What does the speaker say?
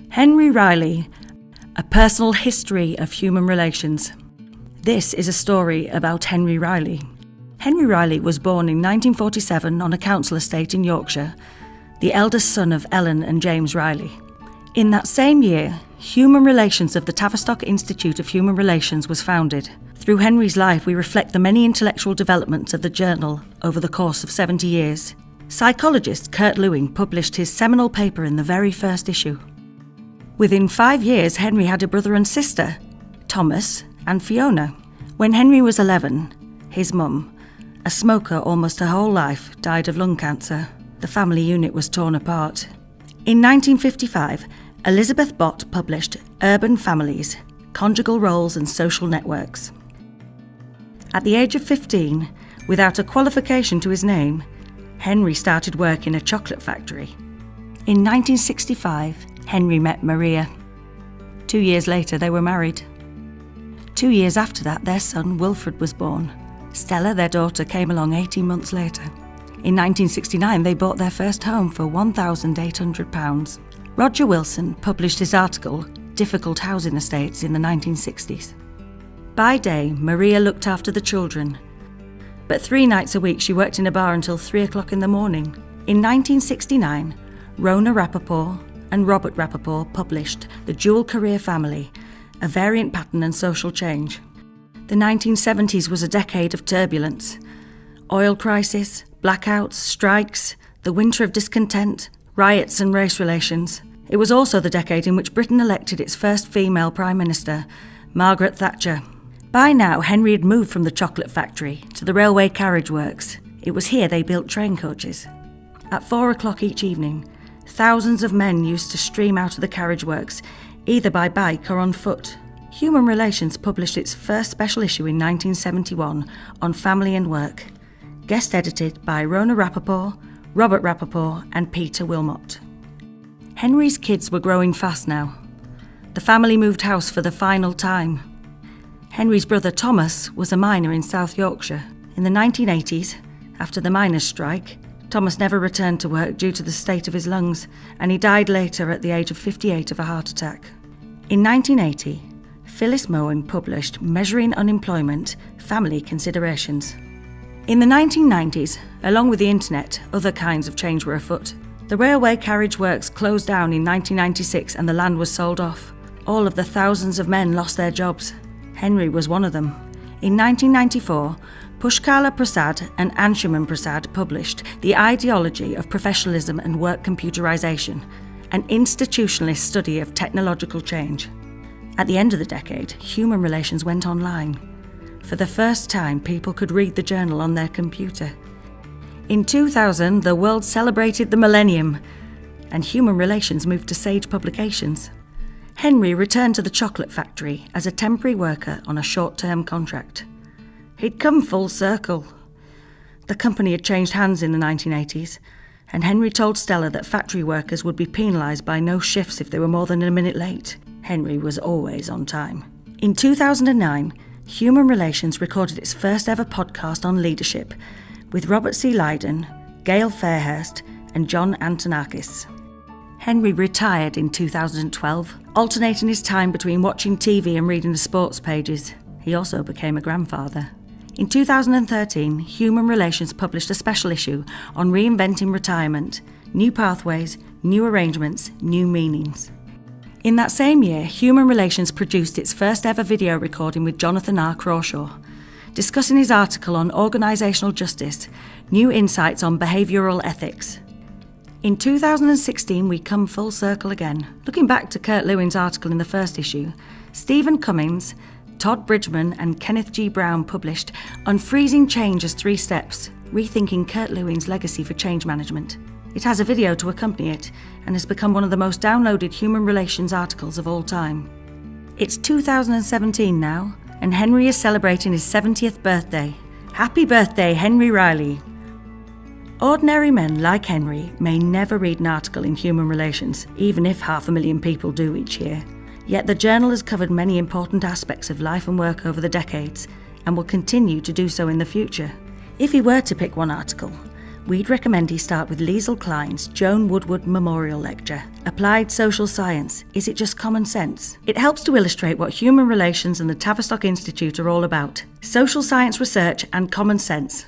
Henry Riley, A Personal History of Human Relations. This is a story about Henry Riley. Henry Riley was born in 1947 on a council estate in Yorkshire, the eldest son of Ellen and James Riley. In that same year, Human Relations of the Tavistock Institute of Human Relations was founded. Through Henry's life, we reflect the many intellectual developments of the journal over the course of 70 years. Psychologist Kurt Lewin published his seminal paper in the very first issue. Within 5 years, Henry had a brother and sister, Thomas and Fiona. When Henry was 11, his mum, a smoker almost her whole life, died of lung cancer. The family unit was torn apart. In 1955, Elizabeth Bott published Urban Families, Conjugal Roles and Social Networks. At the age of 15, without a qualification to his name, Henry started work in a chocolate factory. In 1965, Henry met Maria. 2 years later, they were married. 2 years after that, their son Wilfred was born. Stella, their daughter, came along 18 months later. In 1969, they bought their first home for £1,800. Roger Wilson published his article, Difficult Housing Estates, in the 1960s. By day, Maria looked after the children, but 3 nights a week she worked in a bar until 3 o'clock in the morning. In 1969, Rona Rappaport and Robert Rappaport published The Dual Career Family, A Variant Pattern and Social Change. The 1970s was a decade of turbulence. Oil crisis, blackouts, strikes, the winter of discontent, riots and race relations. It was also the decade in which Britain elected its first female Prime Minister, Margaret Thatcher. By now, Henry had moved from the chocolate factory to the railway carriage works. It was here they built train coaches. At 4 o'clock each evening, thousands of men used to stream out of the carriage works, either by bike or on foot. Human Relations published its first special issue in 1971 on family and work, guest edited by Rona Rappaport, Robert Rappaport and Peter Wilmot. Henry's kids were growing fast now. The family moved house for the final time. Henry's brother Thomas was a miner in South Yorkshire. In the 1980s, after the miners' strike, Thomas never returned to work due to the state of his lungs, and he died later at the age of 58 of a heart attack. In 1980, Phyllis Moen published Measuring Unemployment, Family Considerations. In the 1990s, along with the internet, other kinds of change were afoot. The railway carriage works closed down in 1996 and the land was sold off. All of the thousands of men lost their jobs. Henry was one of them. In 1994, Pushkala Prasad and Anshuman Prasad published The Ideology of Professionalism and Work Computerization, an institutionalist study of technological change. At the end of the decade, Human Relations went online. For the first time, people could read the journal on their computer. In 2000, the world celebrated the millennium, and Human Relations moved to Sage Publications. Henry returned to the chocolate factory as a temporary worker on a short-term contract. He'd come full circle. The company had changed hands in the 1980s, and Henry told Stella that factory workers would be penalised by no shifts if they were more than a minute late. Henry was always on time. In 2009, Human Relations recorded its first ever podcast on leadership with Robert C. Lydon, Gail Fairhurst and John Antonakis. Henry retired in 2012, alternating his time between watching TV and reading the sports pages. He also became a grandfather. In 2013, Human Relations published a special issue on reinventing retirement, new pathways, new arrangements, new meanings. In that same year, Human Relations produced its first ever video recording with Jonathan R. Crawshaw, discussing his article on organisational justice, new insights on behavioural ethics. In 2016, we come full circle again. Looking back to Kurt Lewin's article in the first issue, Stephen Cummings, Todd Bridgman and Kenneth G. Brown published Unfreezing Change as 3 Steps, Rethinking Kurt Lewin's Legacy for Change Management. It has a video to accompany it and has become one of the most downloaded human relations articles of all time. It's 2017 now, and Henry is celebrating his 70th birthday. Happy birthday, Henry Riley! Ordinary men like Henry may never read an article in Human Relations, even if 500,000 people do each year. Yet the journal has covered many important aspects of life and work over the decades, and will continue to do so in the future. If he were to pick one article, we'd recommend he start with Liesl Klein's Joan Woodward Memorial Lecture, Applied Social Science, Is It Just Common Sense? It helps to illustrate what human relations and the Tavistock Institute are all about: social science research and common sense.